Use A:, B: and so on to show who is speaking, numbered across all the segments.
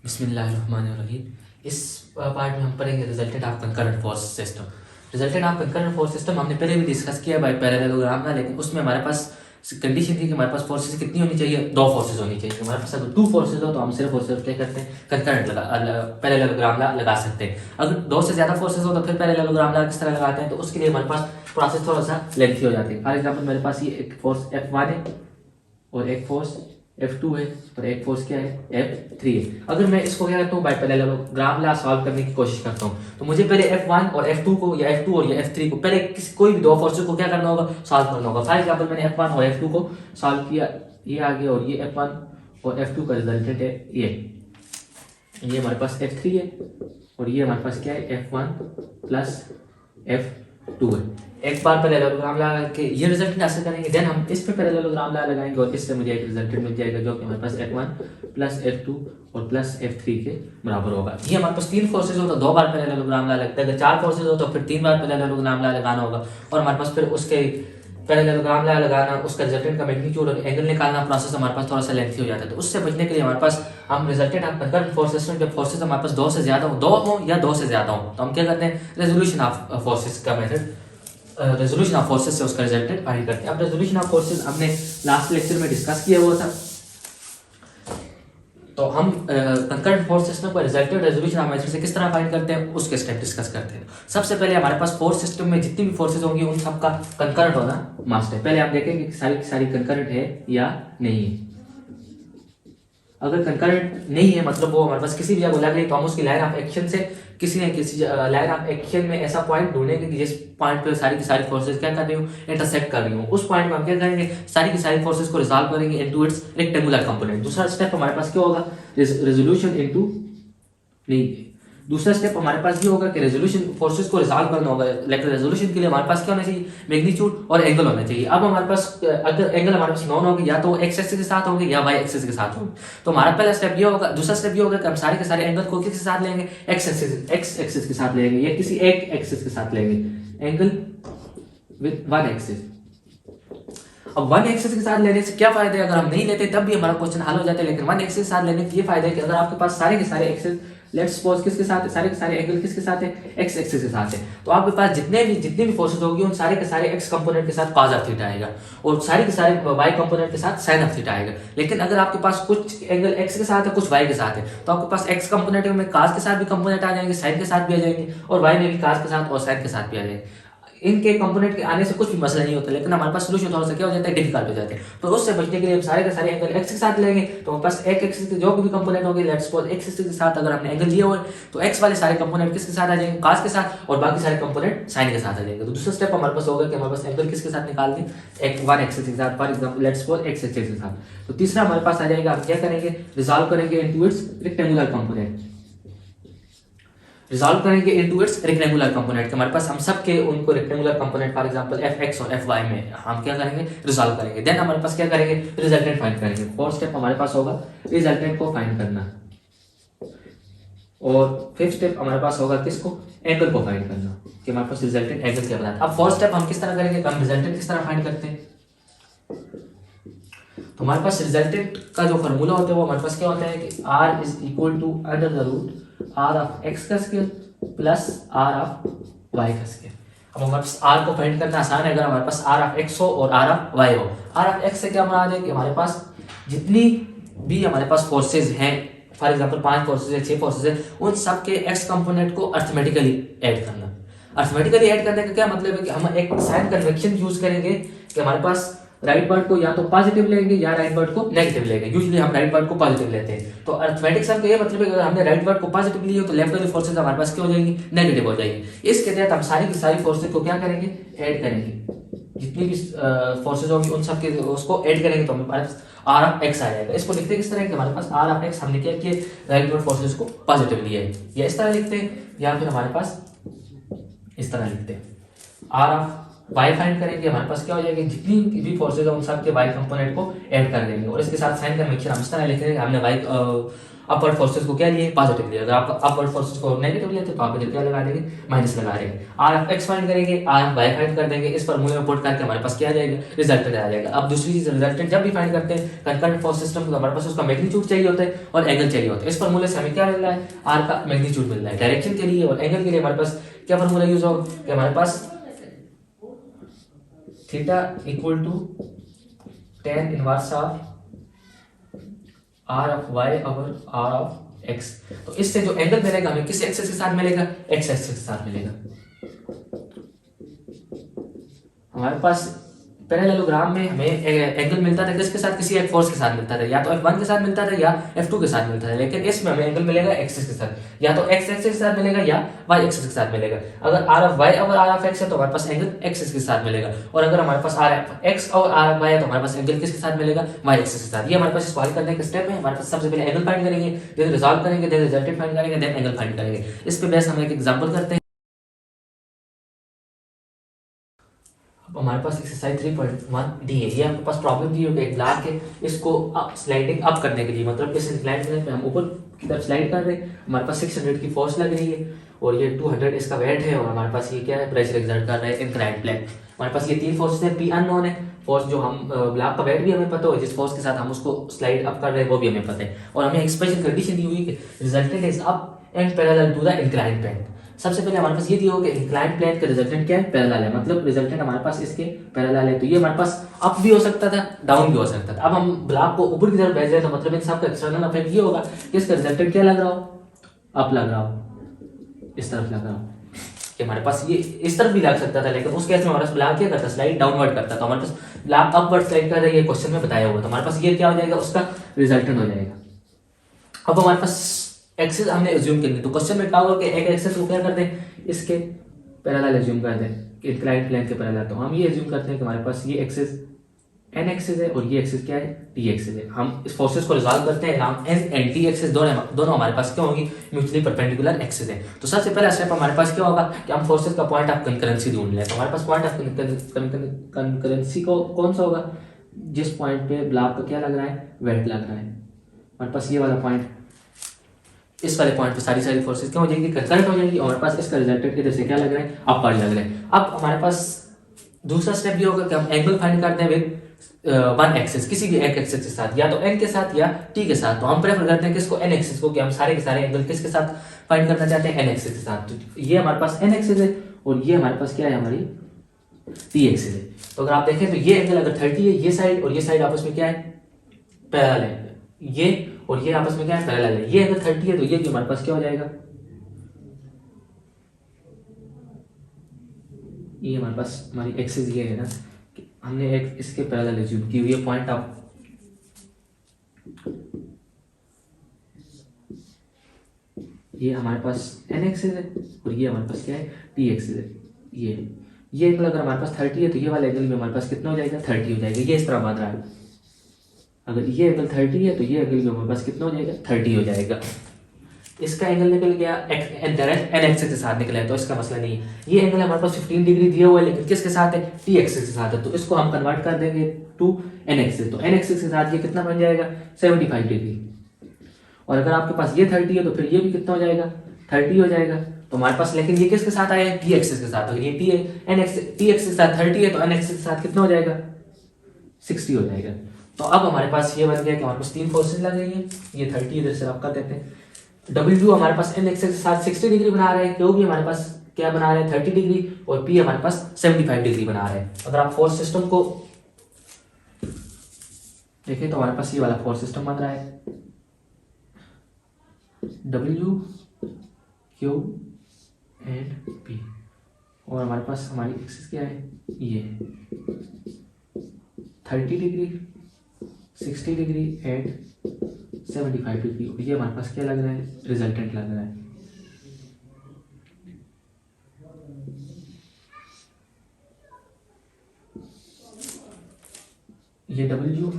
A: बिस्मिल्लाहिर्रहमानिर्रहीम। इस पार्ट में हम पढ़ेंगे resultant of concurrent force system. Resultant of concurrent force system हमने पहले भी डिस्कस किया बाय पैरेललोग्राम में, लेकिन उसमें हमारे पास कंडीशन थी कि हमारे पास फोर्सेस कितनी होनी चाहिए, दो फोर्सेस होनी चाहिए। हमारे पास अगर टू फोर्सेस हो तो हम सिर्फ और सिर्फ क्या करते हैं, कंकरेंट पैरेललोग्राम लगा सकते हैं। अगर दो से ज्यादा फोर्सेस हो तो फिर पैरेललोग्राम किस तरह लगाते हैं, तो उसके लिए हमारे पास प्रोसेस थोड़ा सा लेंथी हो जाती है। फॉर एग्जाम्पल मेरे पास ये एक फोर्स F1 है और एक फोर्स F2 है और एक फोर्स क्या है, F3 है। अगर मैं इसको क्या करता हूँ, बाय पैरेललोग्राम ला सॉल्व करने की कोशिश करता हूँ, तो मुझे पहले F1 और F2 को या F2 और या F3 को पहले कोई भी दो फोर्सेस को क्या करना होगा, सॉल्व करना होगा। फॉर एग्जाम्पल मैंने F1 और F2 को सॉल्व किया, ये आ गया, और ये F1 और F2 का रिजल्टेंट है ये हमारे पास F3 है और ये हमारे पास क्या है, F1 प्लस F2 है। एक बार पैरेललोग्राम लगा के ये रिजल्ट हासिल करेंगे, देन हम इस पे पैरेललोग्राम लगाएंगे और इससे मुझे एक रिजल्ट मिल जाएगा जो कि हमारे पास F1 प्लस F2 और प्लस F3 के बराबर होगा। ये हमारे पास तीन फोर्सेज हो तो दो बार पैरेललोग्राम लगता है, अगर चार फोर्सेज हो तो फिर तीन बार पैरेललोग्राम लगाना होगा, और हमारे पास फिर उसके पैरेललोग्राम लगाना, उसका रिजल्टेंट का मैग्नीट्यूड और एंगल निकालना प्रोसेस हमारे पास थोड़ा सा लेंथी हो जाता है। तो उससे बचने के लिए हमारे पास हम रिजल्टेंट ऑफ कंकरेंट फोर्सेस में, जब फोर्सेस हमारे पास दो से ज्यादा हो, दो हो या दो से ज्यादा हो, तो हम क्या करते हैं, रेजोल्यूशन ऑफ फोर्सेस का मेथड, रेजोल्यूशन ऑफ फोर्सेस से उसका रिजल्टेंट फाइंड करते हैं। अब रेजोल्यूशन ऑफ फोर्सेस हमने लास्ट लेक्चर में डिस्कस किया हुआ था, तो हम कंकरेंट फोर्स सिस्टम का रिजल्टेंट रेजोल्यूशन ऑफ मेथड से किस तरह फाइंड करते हैं उसके स्टेप डिस्कस करते हैं। सबसे पहले हमारे पास फोर्स सिस्टम में जितनी भी फोर्सेस होंगी उन सबका कंकरेंट होना मस्ट है। पहले आप देखेंगे कि सारी की सारी कंकरेंट है या नहीं है। अगर कंकरेंट नहीं है मतलब वो हमारे पास किसी भी जगह लग रही, तो हम उसकी लाइन ऑफ एक्शन से किसी न किसी लाइन ऑफ एक्शन में ऐसा पॉइंट ढूंढेंगे कि जिस पॉइंट पे सारी की सारी फोर्सेस क्या कर रही हूँ, इंटरसेक्ट कर रही हूँ। उस पॉइंट में हम क्या करेंगे, सारी की सारी फोर्सेस को रिजॉल्व करेंगे इनटू इट्स रेक्टेंगुलर कंपोनेंट। दूसरा स्टेप हमारे पास क्या होगा, रेजोल्यूशन इनटू, नहीं, दूसरा स्टेप हमारे पास ये होगा कि रेजोल्यूशन फोर्सेस को रिजॉल्व करना होगा। लेकिन रेजोल्यूशन के लिए हमारे पास क्या होना चाहिए, मैग्नीट्यूड और एंगल होना चाहिए। अब हमारे पास अगर एंगल हमारे पास नॉन होंगे, या तो एक्स एक्सिस के साथ होंगे या वाई एक्सिस के साथ होंगे, तो हमारा पहला स्टेप ये होगा। दूसरा स्टेप ये होगा कि हम सारे के सारे एंगल को किसके साथ लेंगे, एक्स एक्सिस के साथ लेंगे या किसी एक एक्सिस के साथ लेंगे, एंगल विद वन एक्सिस। अब वन एक्सिस के साथ लेने से क्या फायदा है, अगर हम नहीं लेते तब भी हमारा क्वेश्चन हल हो जाता है, लेकिन वन एक्सिस के साथ लेने के ये फायदा है कि अगर आपके पास सारे के सारे एक्सिस, लेट्स सपोज किसके साथ है, सारे के सारे एंगल किसके साथ है, एक्स एक्सिस के साथ है, तो आपके पास जितने भी फोर्सेस होगी उन सारे के सारे एक्स कंपोनेंट के साथ cos ऑफ थीटा आएगा और सारे के सारे वाई कंपोनेंट के साथ sin ऑफ थीटा आएगा। लेकिन अगर आपके पास कुछ एंगल एक्स के साथ है, कुछ वाई के साथ है, तो आपके पास एक्स कंपोनेंट में cos के साथ भी कंपोनेंट आ जाएंगे, sin के साथ भी आ जाएंगे, और वाई में भी cos के साथ और sin के साथ भी आ जाएंगे। इनके कंपोनेंट के आने से कुछ भी मसला नहीं होता, लेकिन हमारे पास सोल्यूशन थोड़ा सा क्या हो जाता है, डिफिकल्ट हो जाता है। तो उससे बचने के लिए हम सारे के सारे एंगल एक्स के साथ लेंगे, तो हमारे पास एक एक्सिस के जो भी कंपोनेंट होंगे, लेट्स सपोज एक्स एक्सिस के साथ अगर हमने एंगल लिया हुआ है, तो एक्स वाले सारे कंपोनेंट किसके साथ आ जाएंगे, cos के साथ, और बाकी सारे कंपोनेंट sin के साथ आ जाएंगे। तो दूसरा स्टेप हमारे पास होगा कि हमारे पास एंगल किसके साथ निकाल दें, एक वन एक्सिस के साथ, for example let's suppose x axis के साथ। तो तीसरा हमारे पास आ जाएगा, हम क्या करेंगे, रिजॉल्व करेंगे into its rectangular component, resolve करेंगे इनटू इट्स रेक्टेंगुलर कंपोनेंट के हमारे पास हम सब के उनको rectangular component for example fx और fy में हम क्या करेंगे, रिजॉल्व करेंगे। देन हमारे पास क्या करेंगे, रिजल्टेंट फाइंड करेंगे। फोर्थ स्टेप हमारे पास होगा रिजल्टेंट को फाइंड करना, और फिफ्थ स्टेप हमारे पास होगा किसको, एंगल को फाइंड करना, कि हमारे पास रिजल्टेंट एंगल क्या बनाता है। अब फोर्थ स्टेप हम किस तरह करेंगे, हम रिजल्टेंट किस तरह फाइंड करते हैं, तो हमारे पास रिजल्टेंट का जो फॉर्मूला होता है वो हमारे पास क्या होता है कि r is equal to under the root r of x का square plus r of y का स्क्वायर। अब हमारे पास r को फाइंड करना आसान है, अगर हमारे पास r ऑफ x हो और r ऑफ y हो। r ऑफ x से क्या मुराद है कि हमारे पास जितनी भी हमारे पास फोर्सेज हैं, फॉर एग्जांपल 5 फोर्सेज है, 6 फोर्सेज है, उन सब के x कंपोनेंट को अर्थमेटिकली ऐड करना। अर्थमेटिकली ऐड करने का क्या मतलब है कि हम एक साइन कन्वेंशन यूज करेंगे कि हमारे पास राइट वर्ड को या तो पॉजिटिव लेंगे या राइट वर्ड को नेगेटिव लेंगे। यूजुअली हम राइट वर्ड को पॉजिटिव लेते हैं, तो अर्थमेटिक सम का ये मतलब है कि अगर हमने राइट वर्ड को पॉजिटिव लिया तो लेफ्ट वाली फोर्सेज हमारे पास क्या हो जाएंगी, नेगेटिव हो जाएगी। इसके तहत हम सारी की सारी फोर्सेज को क्या करेंगे, ऐड करेंगे। जितनी भी फोर्सेज होंगी उन सब के उसको ऐड करेंगे तो हमारे पास आर ऑफ एक्स आ जाएगा। इसको लिखते किस तरह, हमारे पास आर ऑफ एक्स हमने क्या किया, राइट वर्ड फोर्सेज को पॉजिटिव लिया है, या इस तरह लिखते हैं, या फिर हमारे पास इस तरह लिखते हैं, आर ऑफ वाई फाइंड करेंगे, हमारे पास क्या हो जाएगा, जितनी भी फोर्सेज है उन सब के वाई कंपोनेंट को ऐड कर देंगे और इसके साथ साइन कन्वेंशन हम इस तरह लिखेंगे, हमने वाई अपवर्ड फोर्सेज को क्या लिए, पॉजिटिव लिया। अगर आप अपवर्ड फोर्सेज को नेगेटिव लिए तो आप इधर क्या लगा देंगे, माइनस लगा देंगे। आर एफ एक्स फाइंड करेंगे, आर एफ वाई फाइंड कर देंगे, इस फॉर्मूले में पुट करके हमारे पास क्या आ जाएगा, रिजल्टेंट आ जाएगा। अब दूसरी चीज, रिजल्टेंट जब भी फाइंड करते हैं कंकरेंट फोर्स सिस्टम को, हमारे पास उसका मैग्नीट्यूड चाहिए होता है और एंगल चाहिए होता है। इस फॉर्मूले से हमें क्या मिल रहा है, आर का मैग्नीट्यूड मिल रहा है। डायरेक्शन के लिए और एंगल के लिए हमारे पास क्या फॉर्मूला यूज होगा कि हमारे पास theta equal to tan inverse of R of Y over R of X. तो इससे जो एंगल मिलेगा हमें किस एक्सिस के साथ मिलेगा, एक्स एक्सिस के साथ मिलेगा। हमारे पास पैरेललोग्राम में हमें एंगल मिलता था किसके साथ, किसी एक फोर्स के साथ मिलता था, या तो F1 के साथ मिलता था या F2 के साथ मिलता था। लेकिन इसमें हमें एंगल मिलेगा एक्सिस के साथ, या तो एक्स एक्सिस के साथ मिलेगा या वाई एक्सिस के साथ मिलेगा। अगर आर ऑफ वाई और आर ऑफ एक्स है तो हमारे पास एंगल एक्सिस के साथ मिलेगा, और अगर हमारे पास आर ऑफ एक्स और आर ऑफ वाई है तो हमारे पास एंगल किसके साथ मिलेगा, वाई एक्सिस के साथ। ये हमारे पास इसको हल करने के स्टेप है। हमारे पास सबसे पहले एंगल फाइंड करेंगे, देन रिजॉल्व करेंगे, देन रिजल्टेंट फाइंड करेंगे, देन एंगल फाइंड करेंगे। इस पे बेस हम एक एग्जांपल करते हैं। हमारे पास एक्सरसाइज 3.1 डी है। ये आपके पास प्रॉब्लम दी होगी, एक ब्लॉक है, इसको स्लाइडिंग अप करने के लिए, मतलब इस इंक्लाइन प्लेन पे हम ऊपर की तरफ स्लाइड कर रहे हैं। हमारे पास 600 की फोर्स लग रही है और ये 200 इसका वेट है, और हमारे पास ये क्या है, प्रेशर एक्सर्ट कर रहा है इंक्लाइन प्लेन। हमारे पास ये तीन फोर्स है, पी अननोन है, फोर्स जो हम ब्लॉक का वेट भी हमें पता हो, जिस फोर्स के साथ हम उसको स्लाइड अप कर रहे हैं वो भी हमें पता है, और हमें एक स्पेशल कंडीशन दी हुई है कि resultant is up and parallel to the incline plane. सबसे पहले हमारे पास ये दिया होगा इंक्लाइन प्लेन का रिजल्टेंट क्या है, पैरेलल है, मतलब रिजल्टेंट हमारे पास इसके पैरेलल है। तो ये हमारे पास अप भी हो सकता था, डाउन भी हो सकता था। अब हम ब्लॉक को ऊपर की तरफ भेज रहे हैं तो मतलब इन सबका एक्सटर्नल इफेक्ट ये होगा कि इसका रिजल्टेंट क्या लग रहा हो, अप लग रहा हो, इस तरफ लग रहा हो। कि हमारे पास ये इस तरफ भी लग सकता था, लेकिन उस केस में हमारे पास ब्लॉक क्या करता, स्लाइड डाउनवर्ड करता। तो हमारे पास ब्लॉक अपवर्ड स्लाइड कर रहा है, ये क्वेश्चन में बताया हुआ। तो हमारे पास ये क्या हो जाएगा, उसका रिजल्टेंट हो जाएगा। अब हमारे पास एक्सिस हमने एज्यूम कर ली, तो क्वेश्चन में क्या होगा कि एक एक्सिस को क्या कर दें, इसके पैरेलल एज्यूम कर दें, इंक्लाइंड प्लेन के पैरेलल। तो हम ये एज्यूम करते हैं कि हमारे पास ये एक्सिस एन एक्सिस है और ये एक्सिस क्या है, टी एक्सिस है। हम इस फोर्सेस को रिजॉल्व करते हैं, हम एन एंड टी एक्सिस दोनों हमारे पास क्या होगी, म्यूचुअली परपेंडिकुलर एक्सिस है। तो सबसे पहला स्टेप हमारे पास क्या होगा कि हम फोर्सेस का पॉइंट ऑफ कंकरेंसी ढूंढ लें। तो हमारे पास पॉइंट ऑफ कंकरेंसी को कौन सा होगा, जिस पॉइंट पे ब्लॉक का क्या लग रहा है, वेट लग रहा है। हमारे पास ये वाला पॉइंट, इस वाले पॉइंट पे सारी फोर्सेस क्या हो जाएंगी, कंकरेंट हो जाएंगी, और हमारे पास इसका रिजल्टेंट इधर से क्या लग रहा है, अपवर्ड लग रहा है। अब हमारे पास दूसरा स्टेप ये होगा कि हम एंगल फाइंड करते हैं विद वन एक्सिस, किसी भी एक एक्सिस के साथ, या तो एन के साथ या टी के साथ। तो हम प्रेफर करते हैं किसको, एन एक्सिस को, कि हम सारे के सारे एंगल किसके साथ फाइंड करना चाहते हैं, एन एक्सिस के साथ। तो ये हमारे पास एन एक्सिस है और ये हमारे पास क्या है, हमारी टी एक्सिस है। तो अगर आप देखें तो ये एंगल अगर 30 है, ये साइड और ये साइड आपस में क्या है, पैरेलल है, ये और ये आपस में क्या है, पैरेलल है। ये अगर 30 है तो ये भी हमारे पास क्या हो जाएगा, ये हमारे पास हमारी एक्सिस ये है ना, हमने एक इसके पैरेलल एज्यूम की हुई है पॉइंट ऑफ, ये हमारे पास एन एक्सिस है और ये हमारे पास क्या है, टी एक्सिस है। ये एंगल अगर हमारे पास 30 है तो ये वाला एंगल भी हमारे पास कितना हो जाएगा, 30 हो जाएगा। ये इस तरह बांध रहा है, अगर ये एंगल 30 है तो ये एंगल भी हमारे पास कितना हो जाएगा, 30 हो जाएगा। इसका एंगल निकल गया डायरेक्ट एन एक्सिस के साथ निकला है, तो इसका मसला नहीं है। ये एंगल हमारे पास 15 डिग्री दिया हुआ है, लेकिन किसके साथ है, टी एक्सिस के साथ है। तो इसको हम कन्वर्ट कर देंगे टू एन एक्सिस। तो एन एक्सिस के साथ ये कितना बन जाएगा, 75 डिग्री। और अगर आपके पास ये 30 है तो फिर ये भी कितना हो जाएगा, 30 हो जाएगा। तो हमारे पास, लेकिन ये किसके साथ आया है, टी एक्सिस के साथ। अगर ये टी एक्सिस के साथ 30 है तो एन एक्सिस के साथ कितना हो जाएगा, 60 हो जाएगा। तो अब हमारे पास ये बन गया कि हमारे पास तीन फोर्सेस लग रही है, ये 30 इधर से आप कर देते हैं। डब्ल्यू हमारे पास एन एक्सिस के साथ 60 डिग्री बना रहे हैं, क्यू भी हमारे पास क्या बना रहे हैं, 30 डिग्री, और पी हमारे पास 75 डिग्री बना रहे हैं। अगर आप फोर्स सिस्टम को देखें तो हमारे पास ये वाला फोर्स सिस्टम बन रहा है, डब्ल्यू क्यू एंड पी, और हमारे पास हमारी एक्सिस क्या है, ये 30 डिग्री, 60 डिग्री एंड 75 डिग्री। ये हमारे पास क्या लग रहा है, रिजल्टेंट लग रहा है। ये डब्ल्यू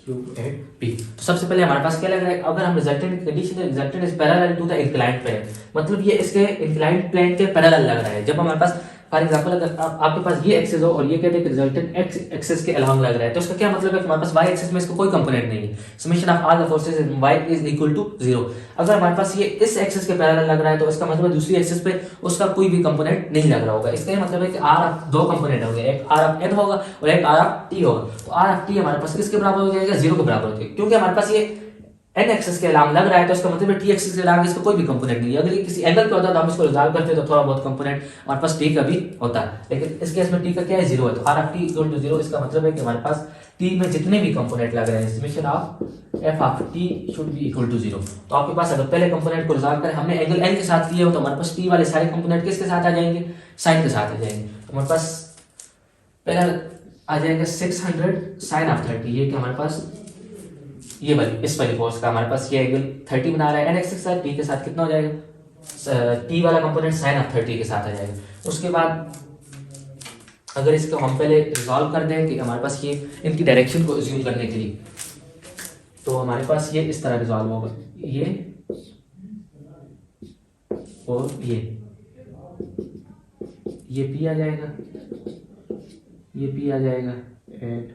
A: क्यू एंड पी। तो सबसे पहले हमारे पास क्या लग रहा है, अगर हम resultant condition, resultant is parallel to the inclined plane, मतलब ये इसके इंक्लाइंड प्लेन के पैरेलल लग रहा है। जब हमारे पास फॉर एग्जांपल अगर आपके पास ये एक्सेस हो और ये कहते हैं कि रिजल्टेंट एक्स एक्सेस के अलोंग लग रहा है, तो इसका क्या मतलब है कि हमारे पास वाई एक्सेस में इसका कोई कंपोनेंट नहीं है। Summation of all the forces in Y is equal to 0। अगर हमारे पास ये इस एक्सेस के पैरेलल लग रहा है तो इसका मतलब है दूसरी एक्सेस पे उसका कोई भी कंपोनेंट नहीं लग रहा होगा। इसका ये मतलब है कि आर ऑफ दो कंपोनेंट होंगे, एक आर ऑफ एन होगा और एक आर ऑफ टी होगा। तो आर ऑफ टी हमारे पास किसके बराबर हो जाएगा, 0 के बराबर हो जाएगा, क्योंकि हमारे पास ये एन एक्सेस के अलावा लग रहा है तो इसका मतलब टी एक्सेस के अलावा इसका कोई भी कंपोनेंट नहीं है। अगर ये किसी एंगल पे होता तो हम इसको रिजॉल्व करते तो थोड़ा बहुत कंपोनेंट हमारे पास टी का भी होता है, लेकिन इस केस में टी का क्या है, 0 है। तो R of T equal to 0, इसका मतलब है कि हमारे पास टी में जितने भी कंपोनेंट लग रहे हैं summation of F of T should be equal to 0। तो आपके पास अगर पहले कंपोनेंट को रिजॉल्व करें, हमने एंगल एन के साथ लिए हो तो हमारे पास टी वाले सारे कंपोनेंट किसके साथ आ जाएंगे, साइन के साथ आ जाएंगे। तो हमारे पास पहला आ जाएगा 600 साइन ऑफ 30, ये कि हमारे पास ये वाली इस वाली फोर्स का हमारे पास ये एंगल 30 बना रहा है एन एक्स के साथ, टी के साथ कितना हो जाएगा, टी वाला कंपोनेंट साइन ऑफ 30 के साथ आ जाएगा। उसके बाद अगर इसको हम पहले रिजॉल्व कर दें कि हमारे पास ये इनकी डायरेक्शन को अज्यूम करने के लिए, तो हमारे पास ये इस तरह रिजॉल्व होगा, ये और ये पी आ जाएगा, ये पी आ जाएगा एंड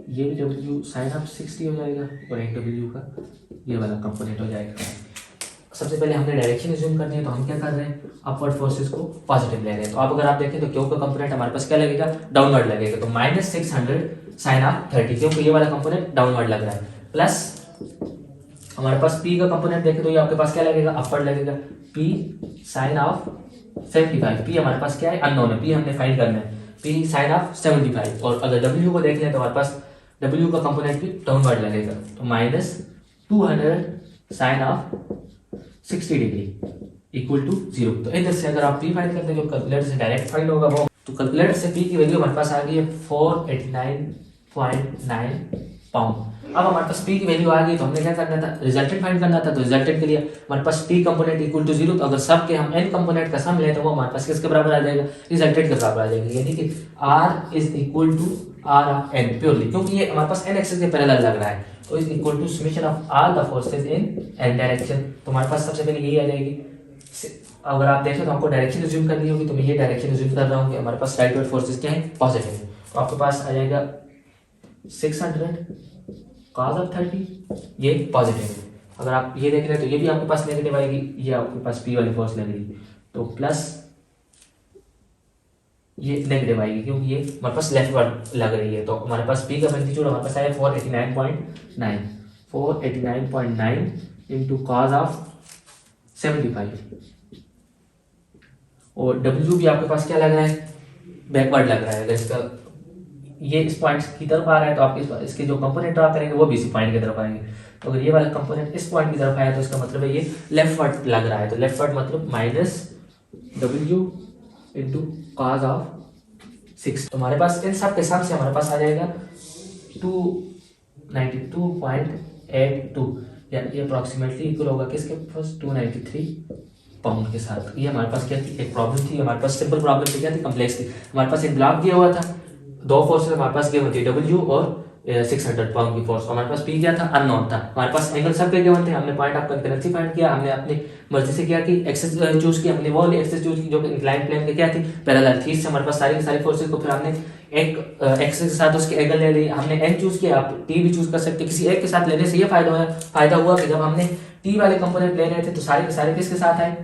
A: ये भी डब्ल्यू साइन ऑफ 60 हो जाएगा और एक डब्ल्यू का ये वाला कंपोनेंट हो जाएगा। सबसे पहले हमने डायरेक्शन अज्यूम करनी है, तो हम क्या कर रहे हैं, अपवर्ड फोर्सेस को पॉजिटिव ले रहे हैं। तो आप अगर आप देखें तो क्यू का कंपोनेंट हमारे पास क्या लगेगा, डाउनवर्ड लगेगा, तो -600 साइन ऑफ 30, क्योंकि ये वाला कंपोनेंट डाउनवर्ड लग रहा है, प्लस हमारे पास पी का कंपोनेंट देखें तो ये आपके पास क्या लगेगा, अपवर्ड लगेगा, पी साइन ऑफ 75। पी हमारे पास क्या है, अननोन है, पी हमने फाइंड करना है, पी साइन ऑफ 75। और अगर डब्ल्यू को देख लें तो हमारे पास डब्ल्यू का कंपोनेंट भी डाउनवर्ड लगेगा, तो -200 sine of 60 degree equal to 0। तो इधर से अगर आप पी फाइंड करते हैं जो कैलकुलेटर से डायरेक्ट फाइंड होगा वो, तो कैलकुलेटर से पी की वैल्यू हमारे पास आ गई है 489.9 पाउंड। अब हमारे पास पी की वैल्यू आ गई तो हमने क्या करना था, रिजल्टेंट फाइंड करना था। तो रिजल्टेंट के लिए हमारे पास टी कंपोनेंट इक्वल टू 0, तो अगर सब के हम एन कंपोनेंट का सम लें तो वो हमारे पास किसके बराबर आ जाएगा, रिजल्टेंट के बराबर आ जाएगा, यानी कि R is equal to R of N purely, क्योंकि ये हमारे पास एन एक्सिस के पैरेलल लग रहा है, तो is equal to summation of all the forces in N direction. तो हमारे पास सबसे पहले यही आ जाएगी। अगर आप देखें तो हमको डायरेक्शन अज्यूम करनी होगी, तो मैं ये डायरेक्शन अज्यूम कर रहा हूँ कि हमारे पास राइटवर्ड फोर्सेस क्या है, पॉजिटिव है। तो आपके पास आ जाएगा 600 cos ऑफ 30, ये पॉजिटिव है। अगर आप ये देख रहे हैं तो ये भी आपके पास नेगेटिव आएगी, ये आपके पास पी वाली फोर्स लग रही है, तो प्लस ये नेगेटिव आएगी क्योंकि ये हमारे पास लेफ्ट वर्ड लग रही है। तो हमारे पास पी का मैग्नीट्यूड हमारे पास आया 489.9 इंटू कॉज ऑफ 75, और डब्ल्यू भी आपके पास क्या लग रहा है, बैकवर्ड लग रहा है। अगर इसका ये इस पॉइंट की तरफ आ रहा है तो आप इसके जो कंपोनेंट ड्रा करेंगे वो भी इसी पॉइंट की तरफ आएंगे। तो अगर ये वाला कंपोनेंट इस पॉइंट की तरफ आया तो इसका मतलब है ये लेफ्ट वर्ड लग रहा है, तो लेफ्ट वर्ड मतलब -w इंटू कॉज ऑफ 6। तो हमारे पास इन सब के सम से हमारे पास आ जाएगा 292.82, या ये अप्रॉक्सीमेटली इक्वल होगा किसके पास, 293 पाउंड के साथ। ये हमारे पास क्या थी, एक प्रॉब्लम थी हमारे पास, सिंपल प्रॉब्लम थी, क्या थी, कम्प्लेक्स थी। हमारे पास एक ब्लॉक दिया हुआ था, दो फोर्सेस हमारे पास गिवन थी, डब्ल्यू और 600 पाउंड की फोर्स। हमारे पास पी क्या था, अननोन था। हमारे पास एंगल सब के गिवन थे, हमने पॉइंट ऑफ कंकरेंसी फाइंड किया, हमने अपनी मर्जी से क्या की, एक्सेस चूज की, हमने वो एक्सेस चूज की जो कि इंक्लाइंड प्लेन में क्या थी, पैरेलल थी। इससे हमारे पास सारी की सारी फोर्सेस को फिर हमने एक एक्सेस के साथ उसके एंगल ले ली, हमने एन चूज किया, आप टी भी चूज कर सकते, किसी एक के साथ लेने से ये फायदा हुआ कि जब हमने टी वाले कंपोनेंट ले रहे थे तो सारे के सारे किसके साथ आए,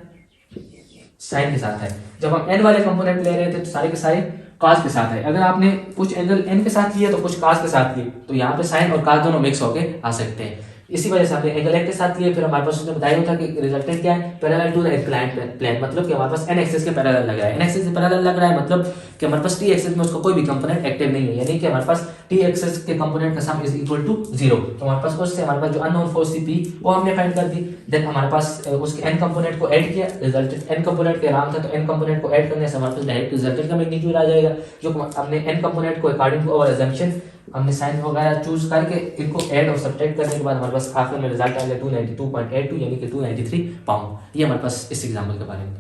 A: साइन के साथ है। जब हम एन वाले कंपोनेंट ले रहे थे तो सारे के सारे काज के साथ है। अगर आपने कुछ एंगल एन के साथ लिए तो कुछ काज के साथ लिए, तो यहाँ पे साइन और काज दोनों मिक्स होके आ सकते हैं। इसी वजह से हमने एंगल एक के साथ लिए, फिर हमारे पास उसने बताया था कि रिजल्टेंट क्या है, parallel to the inclined plane, मतलब कि हमारे पास एन एक्सिस के पैरेलल लग रहा है। एन एक्सिस के पैरेलल लग रहा है मतलब कि हमारे पास टी एक्सिस में उसका कोई भी कंपोनेंट एक्टिव नहीं है, यानी कि हमारे पास टी एक्सिस के कंपोनेंट का सम इज इक्वल टू 0। तो हमारे पास उससे हमारे पास जो अननोन फोर्स थी पी वो हमने फाइंड कर दी। देन हमारे पास उसके एन कंपोनेंट को ऐड किया, रिजल्टेंट एन कंपोनेंट के नाम था, तो एन कंपोनेंट को ऐड करने से हमारे पास डायरेक्ट रिजल्टेंट का मैग्नीट्यूड आ जाएगा, जो हमने एन कंपोनेंट को अकॉर्डिंग टू आवर अजम्पशन हमने साइन वगैरह चूज करके इनको ऐड और सब्ट्रैक्ट करने के बाद हमारे पास आखिर में रिजल्ट आ गया 292.82, यानी कि 293 पाउंड। ये हमारे पास इस एग्जाम्पल के बारे में।